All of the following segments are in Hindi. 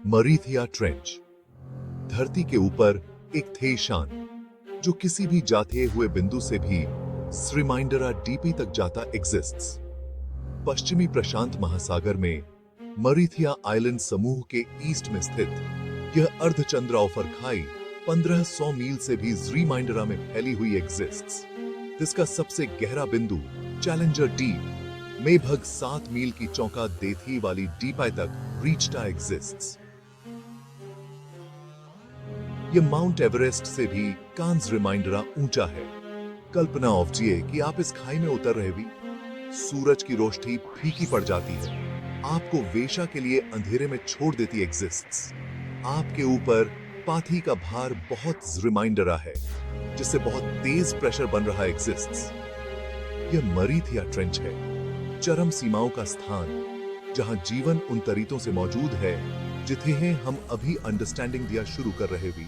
मरीथिया ट्रेंच। धरती के ऊपर एक थे शान जो किसी भी जाते हुए बिंदु से भी श्रीमाइंडरा डीपी तक जाता एग्जिस्ट्स। पश्चिमी प्रशांत महासागर में मरीथिया आइलैंड समूह के ईस्ट में स्थित यह अर्धचंद्राउफर खाई 1500 मील से भी श्रीमाइंडरा में फैली हुई एग्जिस्ट्स। इसका सबसे गहरा बिंदु चैलेंजर डीप में भग 7 मील की चौका देती वाली डीपाई तक रीचता एग्जिस्ट्स। यह माउंट एवरेस्ट से भी कांस रिमाइंडरा ऊंचा है। कल्पना ऑफजिए कि आप इस खाई में उतर रहे भी सूरज की रोशनी फीकी पड़ जाती है, आपको वेशा के लिए अंधेरे में छोड़ देती एग्जिस्ट्स। आपके ऊपर पाथी का भार बहुत रिमाइंडरा है जिससे बहुत तेज प्रेशर बन रहा एग्जिस्ट्स। यह मरीथिया ट्रेंच है, चरम सीमाओं का स्थान जहां जीवन उन तरीकों से मौजूद है जिन्हें हम अभी अंडरस्टैंडिंग दिया शुरू कर रहे भी।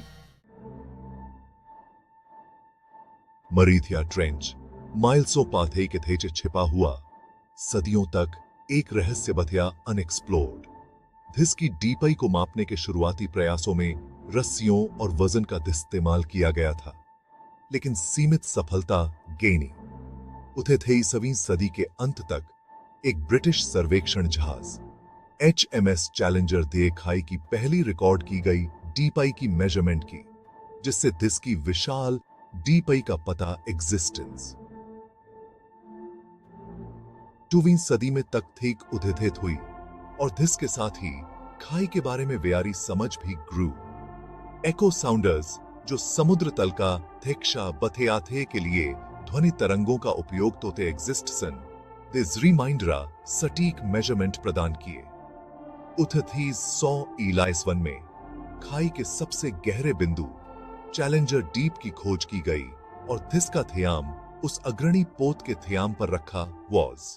मरीथिया ट्रेंच माइल्सों पाथे के थेचे छिपा हुआ सदियों तक एक रहस्य बथिया अनएक्सप्लोर्ड। इसकी डीपाई को मापने के शुरुआती प्रयासों में रस्सियों और वजन का इस्तेमाल किया गया था, लेकिन सीमित सफलता गेनी। उथे थे 20वीं सदी के अंत तक एक ब्रिटिश सर्वेक्षण जहाज HMS चैलेंजर दे खाई की पहली रिकॉर्ड की गई डीपाई की मेजरमेंट की, जिससे दिस की विशाल डीपाई का पता एग्जिस्टेंस 2वीं सदी में तक ठीक उदित हुई और दिस के साथ ही खाई के बारे में व्यारी समझ भी ग्रू। एको साउंडर्स जो समुद्र तल का थिक्षा बथेआथे के लिए ध्वनि तरंगों का उपयोग तोते एग्जिस्टसन दिस रिमाइंडरा सटीक मेजरमेंट प्रदान किए। उथथी 100 इलाइस 1 में खाई के सबसे गहरे बिंदु चैलेंजर डीप की खोज की गई और दिस का थ्याम उस अग्रणी पोत के थ्याम पर रखा वॉज।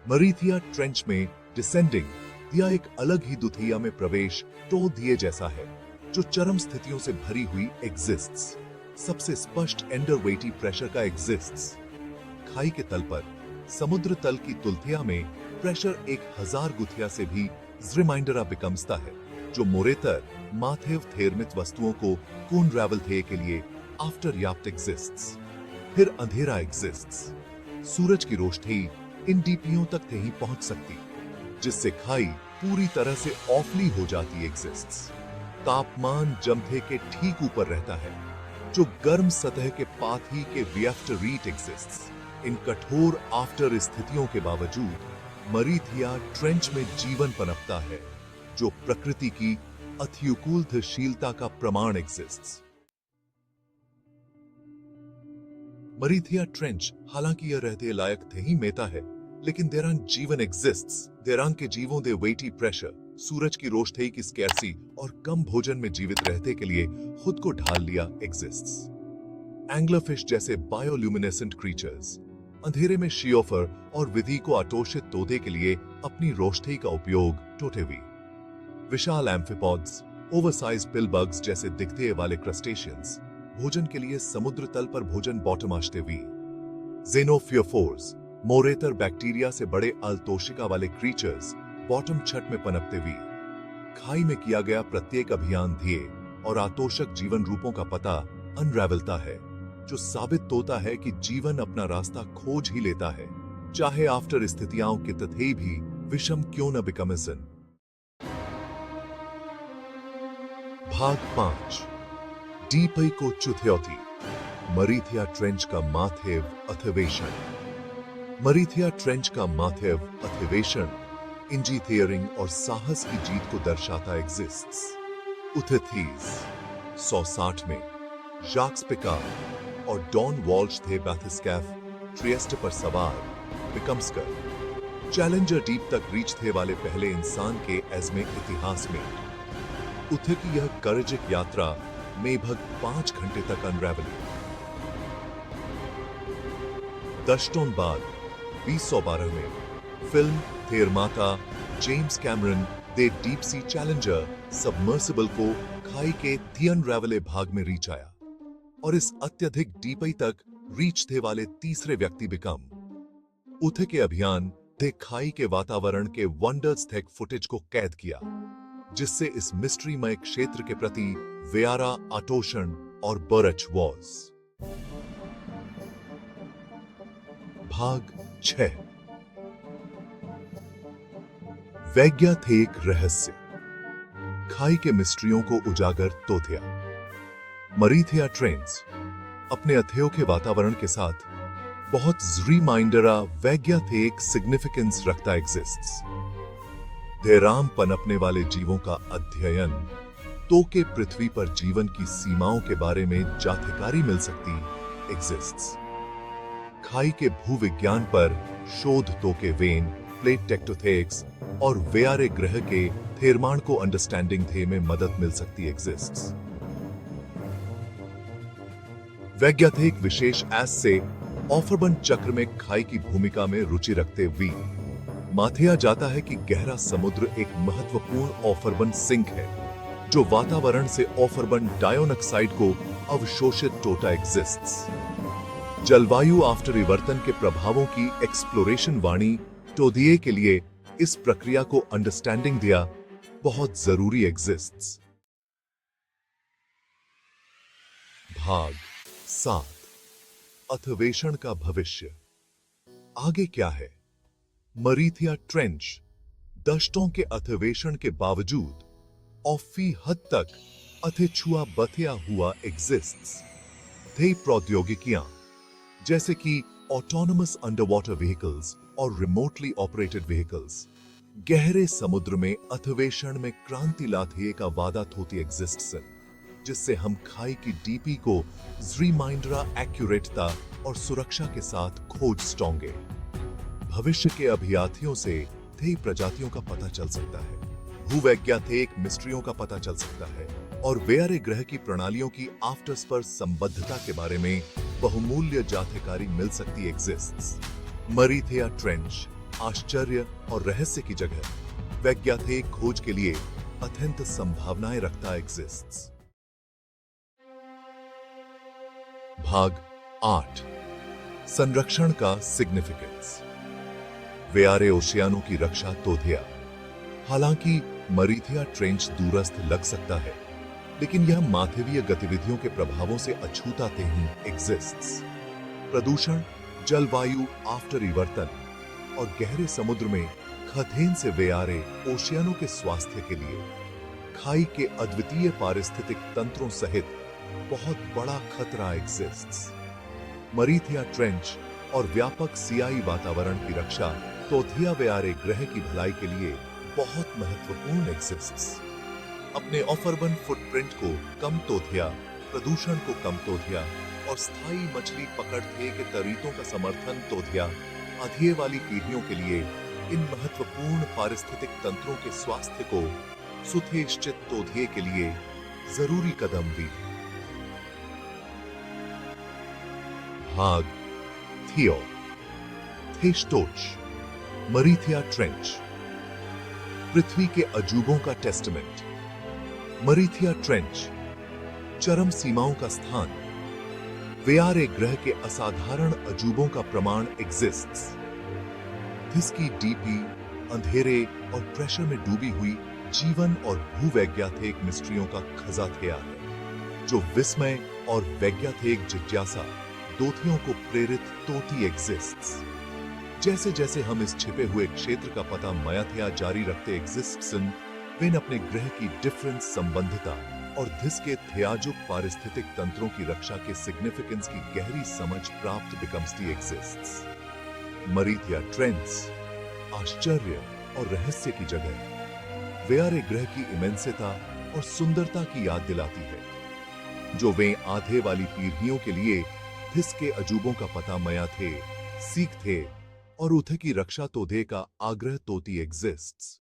मरीथिया ट्रेंच में डिसेंडिंग या एक अलग ही दुथिया में प्रवेश तो दिए जैसा है जो चरम स्थितियों से भरी हुई एग्जिस्ट्स। सबसे स्पष्ट अंडरवेटी प्रेशर का एग्जिस्ट्स। खाई के तल पर समुद्र तल की तुलथिया में प्रेशर 1000 गुथिया से भी रिमाइंडरा बिकम्सता है, जो मोरेतर माथेव थेरमित वस्तुओं को कून रैवल थे के लिए आफ्टर याप्ट एग्जिस्ट्स। फिर अंधेरा एग्जिस्ट्स। सूरज की रोशनी इन डीपियों तक नहीं पहुंच सकती, जिससे खाई पूरी तरह से ऑफली हो जाती एग्जिस्ट्स। तापमान जमथे के ठीक ऊपर रहता है, जो गर्म सतह के पाथी के विएफ्टरीट एग्जिस्ट्स। इन कठोर आफ्टर स्थितियों के बावजूद मरीथिया ट्रेंच में जीवन पनपता है, जो प्रकृति की अत्युकूलशीलता का प्रमाण एग्जिस्ट्स। मरीथिया ट्रेंच हालांकि यह रहते लायक थे ही मेता है, लेकिन देरांग जीवन एग्जिस्ट्स। देरांग के जीवों दे वेटी प्रेशर, सूरज की रोशनी की स्कैर्सी और कम भोजन में जीवित रहते के लिए खुद को ढाल लिया एग्जिस्ट्स। एंग्लरफिश जैसे बायोल्यूमिनेसेंट क्रीचर्स अंधेरे में शियोफर और विधि को आटोषित तोते के लिए अपनी रोशनी का उपयोग टोटेवी। विशाल एम्फिपॉड्स, ओवरसाइज पिलबग्स जैसे दिखते वाले क्रस्टेशियंस भोजन के लिए समुद्र तल पर भोजन बॉटम आश्तेवी। जेनोफियोफोर्स, मोरेतर बैक्टीरिया से बड़े अल्तोशिका वाले क्रीचर्स बॉटम छत में पनपते हुए। खाई में किया गया प्रत्येक अभियान ध्येय और आतोषक जीवन रूपों का पता अनरैवलता है, जो साबित होता है कि जीवन अपना रास्ता खोज ही लेता है, चाहे आफ्टर स्थितियों के तथे भी विषम क्यों न बिकमसन। भाग 5 डीपाई को चुथ्यौती। मरीथिया ट्रेंच का माथेव अधिवेशन। मरीथिया ट्रेंच का माथेव अधिवेशन इंजीनियरिंग और साहस की जीत को दर्शाता एग्जिस्ट्स। उथिथीज 160 में जाक्स पिकार और डॉन वॉल्श थे बैथिस्कैफ ट्रिएस्ट पर सवार बिकम्सकर चैलेंजर डीप तक रीच थे वाले पहले इंसान के एज़्मे इतिहास में। उथे की यह कर्जिक यात्रा में भग 5 घंटे तक अनरैवलिंग। 10 टन बाद 2012 में फिल्म थेरमाता जेम्स कैमरन दे डीप सी चैलेंजर सबमर्सिबल को खाई के थियन रैवले भाग में रीच आया और इस अत्यधिक डीपाई तक रीच थे वाले तीसरे व्यक्ति बिकम। उथे के अभियान थे खाई के वातावरण के वंडर्स टेक फुटेज को कैद किया, जिससे इस मिस्ट्रीमय क्षेत्र के प्रति वेयारा आटोशन और बरच वॉज। भाग 6। वैज्ञानिक रहस्य। खाई के मिस्ट्रियों को उजागर तोथिया। मरीथिया ट्रेंच अपने अथेयो के वातावरण के साथ बहुत रिमाइंडरा वैज्ञानिक सिग्निफिकेंस रखता एग्जिस्ट्स। धैराम पनपने वाले जीवों का अध्ययन तो के पृथ्वी पर जीवन की सीमाओं के बारे में जानकारी मिल सकती एग्जिस्ट्स। खाई के भूविज्ञान पर शोध तो के वेन प्लेट टेक्टोथेक्स और वेयारे ग्रह के निर्माण को अंडरस्टैंडिंग थे में मदद मिल सकती एग्जिस्ट्स। वैज्ञानिक विशेष एस से ऑफरबन चक्र में खाई की भूमिका में रुचि रखते हुए माथिया जाता है कि गहरा समुद्र एक महत्वपूर्ण ऑफरबन सिंक है जो वातावरण से ऑफरबन डाइऑक्साइड को अवशोषित टोटा एग्जिस्ट्स। जलवायु आफ्टरिवर्तन के प्रभावों की एक्सप्लोरेशन वाणी टोदिए के लिए इस प्रक्रिया को अंडरस्टैंडिंग दिया बहुत जरूरी एग्जिस्ट्स। भाग 7। अथवेषण का भविष्य। आगे क्या है? मरीथिया ट्रेंच दशकों के अथवेषण के बावजूद औफी हद तक अथेछुआ बथिया हुआ एग्जिस्ट्स। थे प्रौद्योगिकियां जैसे कि ऑटोनोमस अंडरवाटर व्हीकल्स और रिमोटली ऑपरेटेड व्हीकल्स गहरे समुद्र में अथवेषण में क्रांति लाथे का वादा होती एग्जिस्ट्स, जिससे हम खाई की डीपी को रिमाइंडरा एक्यूरेटता और सुरक्षा के साथ खोज सकेंगे। भविष्य के अभियाथियों से थे प्रजातियों का पता चल सकता है, भूवैज्ञानिक मिस्ट्रियों का पता चल सकता है और वेयारे ग्रह की प्रणालियों की आफ्टर्स पर संबद्धता के बारे में बहुमूल्य जानकारी मिल सकती एग्जिस्ट्स। मरीथिया ट्रेंच आश्चर्य और रहस्य की जगह वैज्ञानिक खोज के लिए अत्यंत संभावनाएं रखता एग्जिस्ट्स। भाग 8। संरक्षण का सिग्निफिकेंस। वेयारे ओशियानों की रक्षा तोथिया। हालांकि मरीथिया ट्रेंच दूरस्थ लग सकता है, लेकिन यह मानवीय गतिविधियों के प्रभावों से अछूता ही एग्जिस्ट्स। प्रदूषण, जलवायु आफ्टरिवर्तन और गहरे समुद्र में खथेन से वेयारे ओशियानों के स्वास्थ्य के लिए खाई के अद्वितीय पारिस्थितिक तंत्रों सहित बहुत बड़ा खतरा एग्जिस्ट्स। मरीथिया ट्रेंच और व्यापक सियाई वातावरण की रक्षा तोथिया वेयारे ग्रह की भलाई के लिए बहुत महत्वपूर्ण एग्जिस्ट्स। अपने ऑफरबन फुटप्रिंट को कम तोथिया, प्रदूषण को कम तोथिया और स्थायी मछली पकड़ के तरीकों का समर्थन तोथिया आधिये वाली पीढ़ियों के लिए इन महत्वपूर्ण पारिस्थितिक तंत्रों के स्वास्थ्य को सुनिश्चित तोथिये के लिए जरूरी कदम भी। भाग थियो। थेस्टोच मरीथिया ट्रेंच पृथ्वी के अजूबों का टेस्टमेंट। मरीथिया ट्रेंच चरम सीमाओं का स्थान, वेयारे ग्रह के असाधारण अजूबों का प्रमाण एग्जिस्ट्स। जिसकी डीपी अंधेरे और प्रेशर में डूबी हुई जीवन और भूवैज्ञानिक मिस्ट्रियों का खजाना है, जो विस्मय और वैज्ञानिक जिज्ञासा दोथियों को प्रेरित तोती एग्जिस्ट्स। जैसे जैसे हम इस छिपे हुए क्षेत्र का पता मयाथिया जारी रखते एग्जिस्ट्स, वे अपने ग्रह की डिफरेंस संबंधता और धिस के थयाजुक पारिस्थितिक तंत्रों की रक्षा के सिग्निफिकेंस की गहरी समझ प्राप्त बिकम्सती एग्जिस्ट्स। मरीथिया ट्रेंच आश्चर्य और रहस्य की जगह वेयारे ग्रह की इमेंसिता और सुंदरता की याद दिलाती है, जो वे आधे वाली पीढ़ियों के लिए धिस के अजूबों का पता मया थे, सीख थे और उथे की रक्षा तोधे का आग्रह तोती एग्जिस्ट्स।